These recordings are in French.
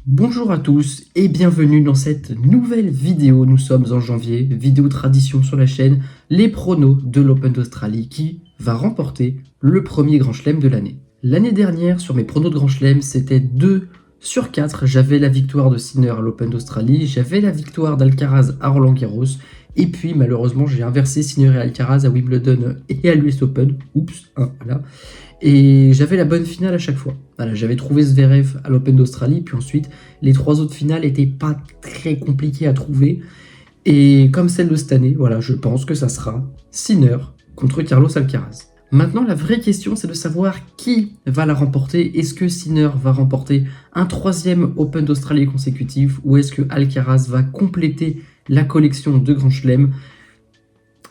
Bonjour à tous et bienvenue dans cette nouvelle vidéo. Nous sommes en janvier, vidéo tradition sur la chaîne, les pronos de l'Open d'Australie qui va remporter le premier Grand Chelem de l'année. L'année dernière, sur mes pronos de Grand Chelem, c'était 2 sur 4. J'avais la victoire de Sinner à l'Open d'Australie, j'avais la victoire d'Alcaraz à Roland-Garros, et puis malheureusement j'ai inversé Sinner et Alcaraz à Wimbledon et à l'US Open. Oups, voilà. Et j'avais la bonne finale à chaque fois. Voilà, j'avais trouvé Zverev à l'Open d'Australie, puis ensuite, les 3 autres finales n'étaient pas très compliquées à trouver. Et comme celle de cette année, voilà, je pense que ça sera Sinner contre Carlos Alcaraz. Maintenant, la vraie question, c'est de savoir qui va la remporter. Est-ce que Sinner va remporter un 3e Open d'Australie consécutif, ou est-ce que Alcaraz va compléter la collection de Grand Chelem?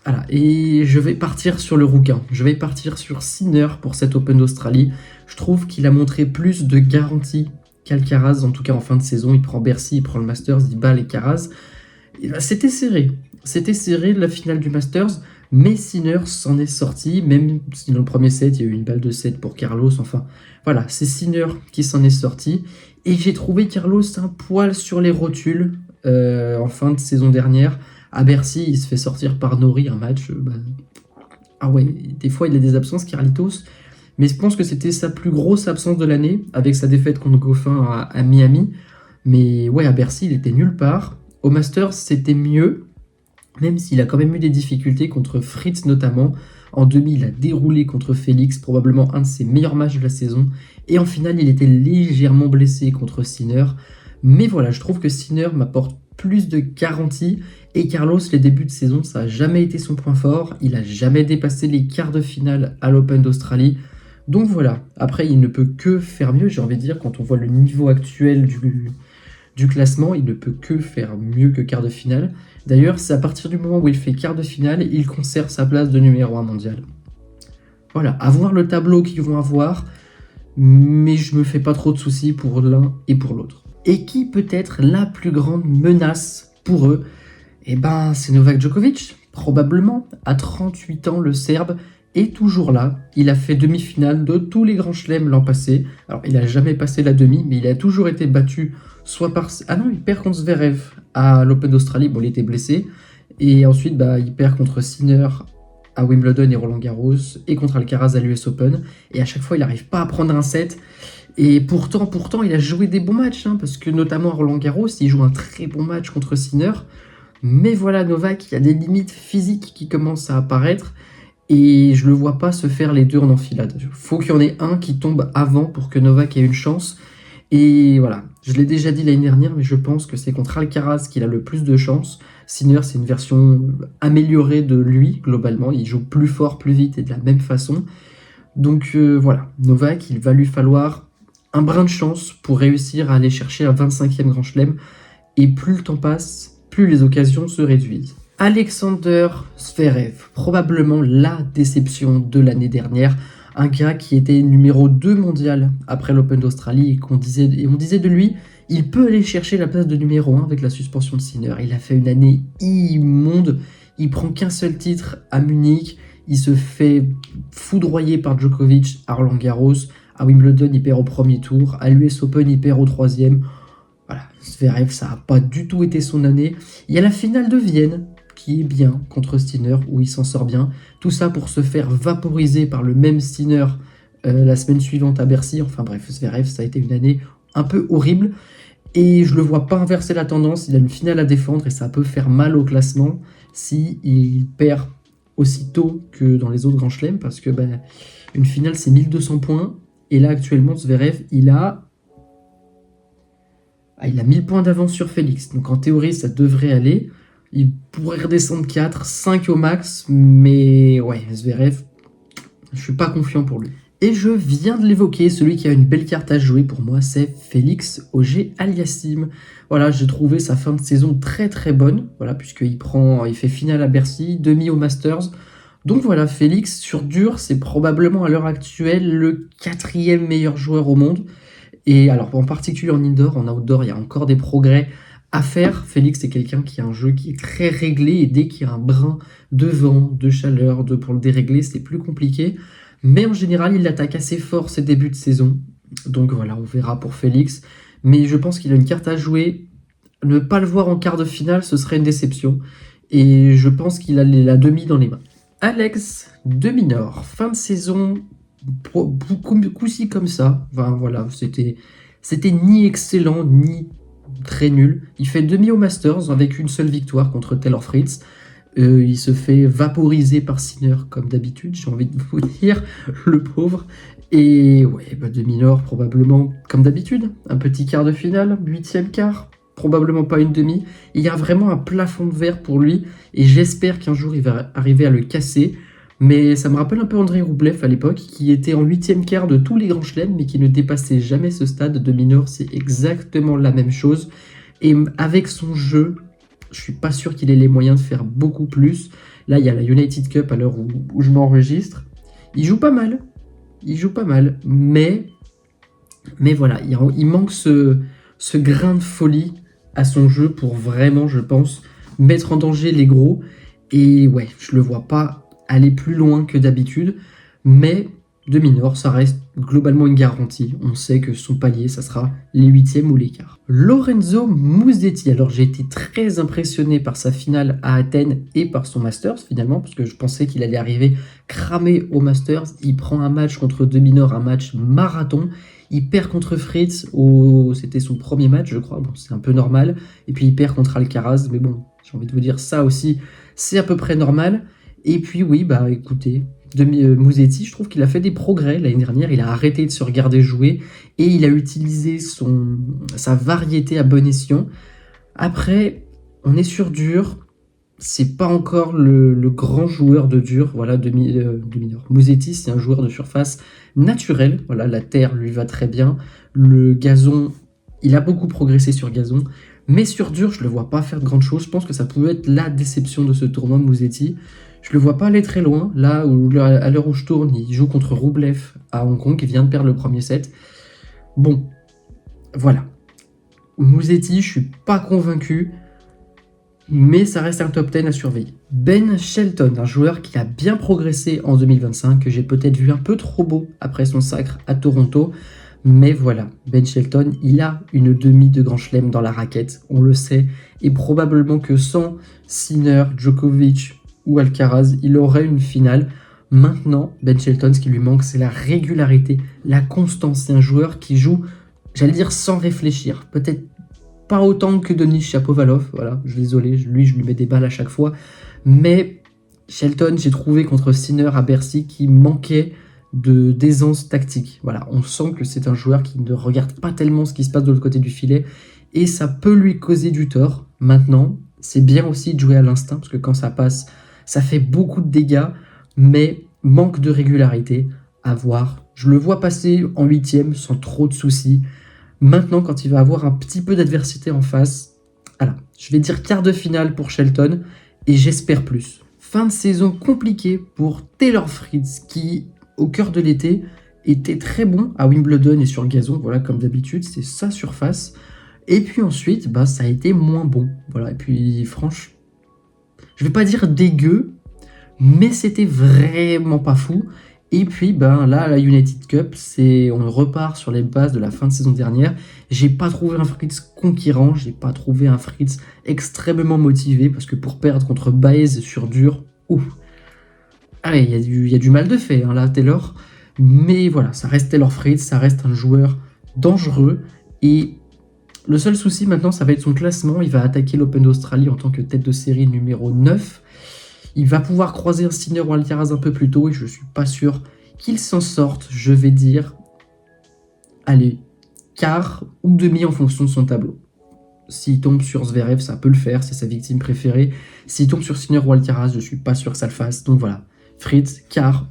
Voilà, et je vais partir sur le rouquin. Je vais partir sur Sinner pour cette Open d'Australie. Je trouve qu'il a montré plus de garantie qu'Alcaraz, en tout cas en fin de saison. Il prend Bercy, il prend le Masters, il bat Alcaraz. C'était serré. C'était serré de la finale du Masters, mais Sinner s'en est sorti, même si dans le premier set, il y a eu une balle de 7 pour Carlos. Enfin, voilà, c'est Sinner qui s'en est sorti. Et j'ai trouvé Carlos un poil sur les rotules en fin de saison dernière. À Bercy, il se fait sortir par Nori un match. Ah ouais, des fois il a des absences, Carlitos. Mais je pense que c'était sa plus grosse absence de l'année, avec sa défaite contre Goffin à Miami. Mais ouais, à Bercy, il était nulle part. Au Masters, c'était mieux, même s'il a quand même eu des difficultés contre Fritz notamment. En demi, il a déroulé contre Félix, probablement un de ses meilleurs matchs de la saison. Et en finale, il était légèrement blessé contre Sinner. Mais voilà, je trouve que Sinner m'apporte plus de garanties. Et Carlos, les débuts de saison, ça n'a jamais été son point fort. Il n'a jamais dépassé les quarts de finale à l'Open d'Australie. Donc voilà, après, il ne peut que faire mieux, j'ai envie de dire, quand on voit le niveau actuel du classement, il ne peut que faire mieux que quart de finale. D'ailleurs, c'est à partir du moment où il fait quart de finale, il conserve sa place de numéro 1 mondial. Voilà, à voir le tableau qu'ils vont avoir, mais je me fais pas trop de soucis pour l'un et pour l'autre. Et qui peut être la plus grande menace pour eux? Eh ben, c'est Novak Djokovic, probablement. À 38 ans, le Serbe est toujours là. Il a fait demi-finale de tous les grands chelems l'an passé. Alors, il n'a jamais passé la demi, mais il a toujours été battu soit par... Ah non, il perd contre Zverev à l'Open d'Australie. Bon, il était blessé. Et ensuite, il perd contre Sinner à Wimbledon et Roland-Garros, et contre Alcaraz à l'US Open. Et à chaque fois, il n'arrive pas à prendre un set. Et pourtant, il a joué des bons matchs, parce que notamment à Roland-Garros, il joue un très bon match contre Sinner. Mais voilà, Novak, il y a des limites physiques qui commencent à apparaître et je ne le vois pas se faire les deux en enfilade. Il faut qu'il y en ait un qui tombe avant pour que Novak ait une chance. Et voilà, je l'ai déjà dit l'année dernière, mais je pense que c'est contre Alcaraz qu'il a le plus de chance. Sinner, c'est une version améliorée de lui, globalement. Il joue plus fort, plus vite et de la même façon. Donc voilà, Novak, il va lui falloir un brin de chance pour réussir à aller chercher un 25e Grand Chelem. Et plus le temps passe, plus les occasions se réduisent. Alexander Zverev, probablement la déception de l'année dernière, un gars qui était numéro 2 mondial après l'Open d'Australie et on disait de lui, il peut aller chercher la place de numéro 1 avec la suspension de Sinner. Il a fait une année immonde, il prend qu'un seul titre à Munich, il se fait foudroyer par Djokovic à Roland-Garros, à Wimbledon il perd au premier tour, à l'US Open il perd au 3e. Voilà, Zverev, ça n'a pas du tout été son année. Il y a la finale de Vienne, qui est bien, contre Sinner, où il s'en sort bien. Tout ça pour se faire vaporiser par le même Sinner la semaine suivante à Bercy. Enfin bref, Zverev, ça a été une année un peu horrible. Et je ne le vois pas inverser la tendance. Il a une finale à défendre et ça peut faire mal au classement s'il perd aussi tôt que dans les autres grands chelems. Parce que une finale, c'est 1200 points. Et là, actuellement, Zverev, il a 1000 points d'avance sur Félix. Donc en théorie, ça devrait aller. Il pourrait redescendre 4, 5 au max. Mais ouais, Zverev, je suis pas confiant pour lui. Et je viens de l'évoquer, celui qui a une belle carte à jouer pour moi, c'est Félix Auger-Aliassime. Voilà, j'ai trouvé sa fin de saison très très bonne. Voilà, puisqu'il fait finale à Bercy, demi au Masters. Donc voilà, Félix sur dur, c'est probablement à l'heure actuelle le 4e meilleur joueur au monde. Et alors, en particulier en indoor, en outdoor, il y a encore des progrès à faire. Félix, c'est quelqu'un qui a un jeu qui est très réglé, et dès qu'il y a un brin de vent, de chaleur, pour le dérégler, c'est plus compliqué. Mais en général, il attaque assez fort ses débuts de saison. Donc voilà, on verra pour Félix. mais je pense qu'il a une carte à jouer. Ne pas le voir en quart de finale, ce serait une déception. Et je pense qu'il a la demi dans les mains. Alex de Minaur, fin de saison, coup-ci comme ça. Enfin voilà, c'était ni excellent ni très nul. Il fait demi au Masters avec une seule victoire contre Taylor Fritz. Il se fait vaporiser par Sinner comme d'habitude, j'ai envie de vous dire, le pauvre. Et ouais, de Minaur probablement comme d'habitude, un petit quart de finale, 8e quart, probablement pas une demi. Il y a vraiment un plafond de verre pour lui et j'espère qu'un jour il va arriver à le casser. Mais ça me rappelle un peu Andrei Rublev à l'époque, qui était en 8e quart de tous les grands chelems, mais qui ne dépassait jamais ce stade. De Minaur, c'est exactement la même chose. Et avec son jeu, je suis pas sûr qu'il ait les moyens de faire beaucoup plus. Là, il y a la United Cup à l'heure où je m'enregistre. Il joue pas mal. Mais voilà, il manque ce grain de folie à son jeu pour vraiment, je pense, mettre en danger les gros. Et ouais, je le vois pas aller plus loin que d'habitude. Mais de Minaur, ça reste globalement une garantie. On sait que son palier, ça sera les 8e ou les quarts. Lorenzo Musetti. Alors j'ai été très impressionné par sa finale à Athènes et par son Masters finalement, parce que je pensais qu'il allait arriver cramé au Masters. Il prend un match contre de Minaur, un match marathon. Il perd contre Fritz, c'était son premier match je crois, bon, c'est un peu normal. Et puis il perd contre Alcaraz, mais bon, j'ai envie de vous dire ça aussi, c'est à peu près normal. Et puis oui, bah écoutez, Musetti, je trouve qu'il a fait des progrès l'année dernière. Il a arrêté de se regarder jouer et il a utilisé sa variété à bon escient. Après, on est sur dur. C'est pas encore le grand joueur de dur. Voilà, de Minaur. Musetti, c'est un joueur de surface naturel. Voilà, la terre lui va très bien. Le gazon, il a beaucoup progressé sur gazon. Mais sur dur, je le vois pas faire de grandes choses. Je pense que ça pouvait être la déception de ce tournoi, Musetti. Je le vois pas aller très loin. Là, à l'heure où je tourne, il joue contre Rublev à Hong Kong. Il vient de perdre le premier set. Bon, voilà. Musetti, je suis pas convaincu. Mais ça reste un top 10 à surveiller. Ben Shelton, un joueur qui a bien progressé en 2025, que j'ai peut-être vu un peu trop beau après son sacre à Toronto. Mais voilà, Ben Shelton, il a une demi de Grand Chelem dans la raquette, on le sait. Et probablement que sans Sinner, Djokovic ou Alcaraz, il aurait une finale. Maintenant, Ben Shelton, ce qui lui manque, c'est la régularité, la constance. C'est un joueur qui joue, j'allais dire, sans réfléchir. Peut-être pas autant que Denis Shapovalov, voilà, je suis désolé, lui, je lui mets des balles à chaque fois. Mais Shelton, j'ai trouvé contre Sinner à Bercy qui manquait d'aisance tactique. Voilà, on sent que c'est un joueur qui ne regarde pas tellement ce qui se passe de l'autre côté du filet et ça peut lui causer du tort. Maintenant, c'est bien aussi de jouer à l'instinct parce que quand ça passe, ça fait beaucoup de dégâts, mais manque de régularité à voir. Je le vois passer en 8e sans trop de soucis. Maintenant, quand il va avoir un petit peu d'adversité en face, voilà, je vais dire quart de finale pour Shelton et j'espère plus. Fin de saison compliquée pour Taylor Fritz qui, au cœur de l'été, était très bon à Wimbledon et sur le gazon, voilà, comme d'habitude, c'est sa surface. Et puis ensuite, bah, ça a été moins bon. Voilà, et puis franchement, je vais pas dire dégueu, mais c'était vraiment pas fou. Et puis ben là, la United Cup, on repart sur les bases de la fin de saison dernière. J'ai pas trouvé un Fritz conquérant, j'ai pas trouvé un Fritz extrêmement motivé, parce que pour perdre contre Baez sur dur, ouf. Allez, il y a du mal de fait hein, là, Taylor. Mais voilà, ça reste Taylor Fritz, ça reste un joueur dangereux. Et le seul souci maintenant, ça va être son classement. Il va attaquer l'Open d'Australie en tant que tête de série numéro 9. Il va pouvoir croiser un Sinner ou Alcaraz un peu plus tôt et je suis pas sûr qu'il s'en sorte. Je vais dire, allez, quart ou demi en fonction de son tableau. S'il tombe sur Zverev, ça peut le faire, c'est sa victime préférée. S'il tombe sur Sinner ou Alcaraz, je suis pas sûr que ça le fasse. Donc voilà, Fritz, quart.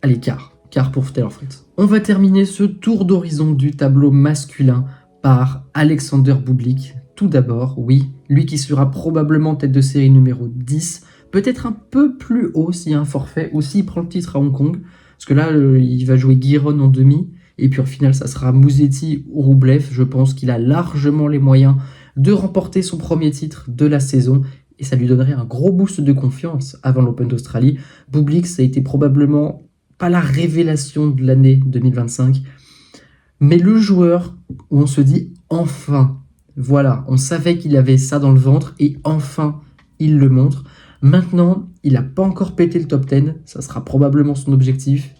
Allez, quart pour Taylor Fritz. On va terminer ce tour d'horizon du tableau masculin par Alexander Bublik. Tout d'abord, oui, lui qui sera probablement tête de série numéro 10, peut-être un peu plus haut s'il y a un forfait, ou s'il prend le titre à Hong Kong, parce que là, il va jouer Giron en demi, et puis au final, ça sera Musetti ou Rublev. Je pense qu'il a largement les moyens de remporter son premier titre de la saison, et ça lui donnerait un gros boost de confiance avant l'Open d'Australie. Bublik, ça a été probablement pas la révélation de l'année 2025, mais le joueur où on se dit enfin, voilà, on savait qu'il avait ça dans le ventre et enfin, il le montre. Maintenant, il n'a pas encore pété le top 10, ça sera probablement son objectif.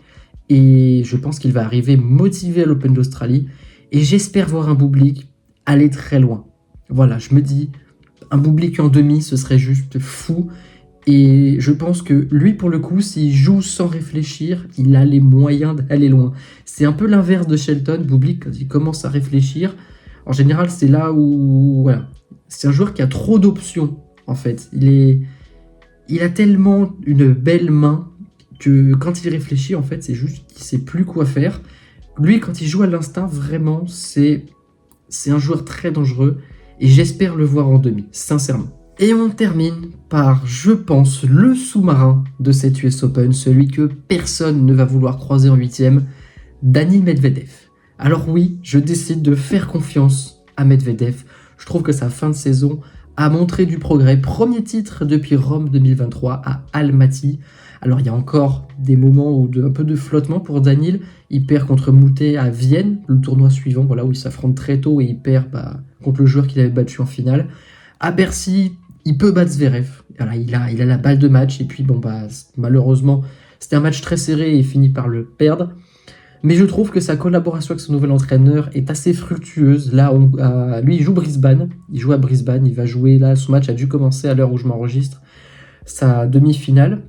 Et je pense qu'il va arriver motivé à l'Open d'Australie. Et j'espère voir un Bublik aller très loin. Voilà, je me dis, un Bublik en demi, ce serait juste fou. Et je pense que lui, pour le coup, s'il joue sans réfléchir, il a les moyens d'aller loin. C'est un peu l'inverse de Shelton. Bublik, quand il commence à réfléchir, en général, c'est là où... Voilà. C'est un joueur qui a trop d'options, en fait. Il a tellement une belle main que quand il réfléchit, en fait, c'est juste qu'il sait plus quoi faire. Lui, quand il joue à l'instinct, vraiment, c'est un joueur très dangereux. Et j'espère le voir en demi, sincèrement. Et on termine par, je pense, le sous-marin de cette US Open, celui que personne ne va vouloir croiser en 8e, Daniil Medvedev. Alors oui, je décide de faire confiance à Medvedev. Je trouve que sa fin de saison a montré du progrès. Premier titre depuis Rome 2023 à Almaty. Alors il y a encore des moments où un peu de flottement pour Daniil. Il perd contre Moutet à Vienne, le tournoi suivant, voilà, où il s'affronte très tôt et il perd contre le joueur qu'il avait battu en finale. À Bercy, il peut battre Zverev. Voilà, il a la balle de match. Et puis, malheureusement, c'était un match très serré et il finit par le perdre. Mais je trouve que sa collaboration avec son nouvel entraîneur est assez fructueuse. Là, lui, il joue Brisbane. Il joue à Brisbane. Il va jouer, là, son match a dû commencer à l'heure où je m'enregistre, sa demi-finale.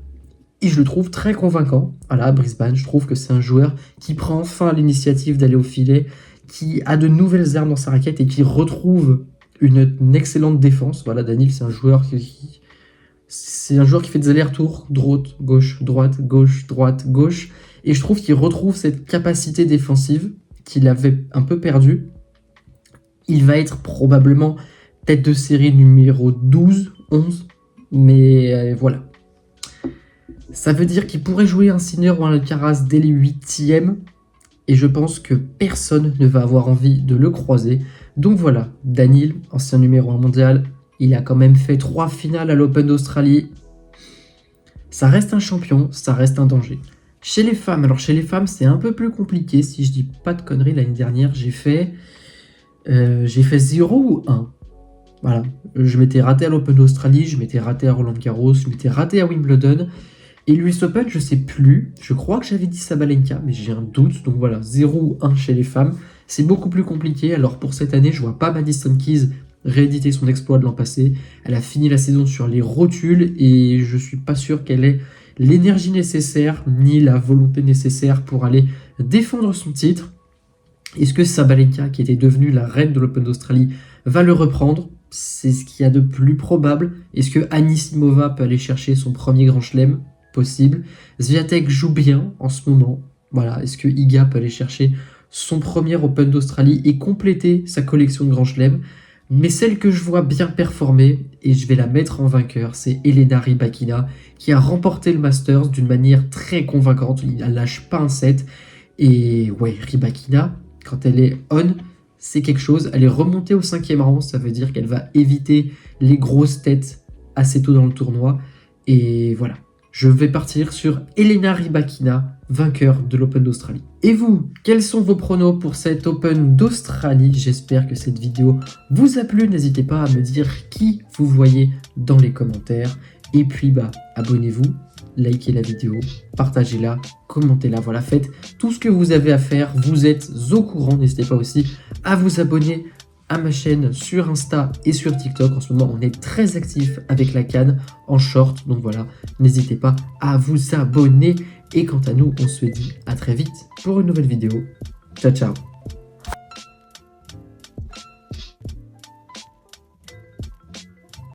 Et je le trouve très convaincant. Voilà, à Brisbane, je trouve que c'est un joueur qui prend enfin l'initiative d'aller au filet, qui a de nouvelles armes dans sa raquette et qui retrouve une excellente défense. Voilà, Daniil, c'est un joueur qui fait des allers-retours, droite, gauche, droite, gauche. Et je trouve qu'il retrouve cette capacité défensive qu'il avait un peu perdue. Il va être probablement tête de série numéro 12, 11. Mais voilà. Ça veut dire qu'il pourrait jouer un Sinner ou un Alcaraz dès les 8e. Et je pense que personne ne va avoir envie de le croiser. Donc voilà, Daniil, ancien numéro 1 mondial, il a quand même fait 3 finales à l'Open d'Australie. Ça reste un champion, ça reste un danger. Chez les femmes, c'est un peu plus compliqué. Si je dis pas de conneries, l'année dernière, j'ai fait 0 ou 1. Voilà, je m'étais raté à l'Open d'Australie, je m'étais raté à Roland-Garros, je m'étais raté à Wimbledon. Et l'US Open, je sais plus, je crois que j'avais dit Sabalenka, mais j'ai un doute. Donc voilà, 0 ou 1 chez les femmes, c'est beaucoup plus compliqué. Alors pour cette année, je vois pas Madison Keys rééditer son exploit de l'an passé. Elle a fini la saison sur les rotules et je suis pas sûr qu'elle ait l'énergie nécessaire ni la volonté nécessaire pour aller défendre son titre. Est-ce que Sabalenka, qui était devenue la reine de l'Open d'Australie, va le reprendre? C'est ce qu'il y a de plus probable. Est-ce que Anisimova peut aller chercher son premier grand chelem? Possible. Swiatek joue bien en ce moment. Voilà. Est-ce que Iga peut aller chercher son premier Open d'Australie et compléter sa collection de grands chelems? Mais celle que je vois bien performer, et je vais la mettre en vainqueur, c'est Elena Rybakina, qui a remporté le Masters d'une manière très convaincante. Il ne lâche pas un set. Et ouais, Rybakina, quand elle est on, c'est quelque chose. Elle est remontée au 5e rang, ça veut dire qu'elle va éviter les grosses têtes assez tôt dans le tournoi. Et voilà. Je vais partir sur Elena Rybakina, vainqueur de l'Open d'Australie. Et vous, quels sont vos pronos pour cet Open d'Australie? J'espère que cette vidéo vous a plu. N'hésitez pas à me dire qui vous voyez dans les commentaires. Et puis, abonnez-vous, likez la vidéo, partagez-la, commentez-la. Voilà, faites tout ce que vous avez à faire. Vous êtes au courant. N'hésitez pas aussi à vous abonner à ma chaîne sur Insta et sur TikTok. En ce moment, on est très actif avec la CAN en short. Donc voilà, n'hésitez pas à vous abonner. Et quant à nous, on se dit à très vite pour une nouvelle vidéo. Ciao, ciao.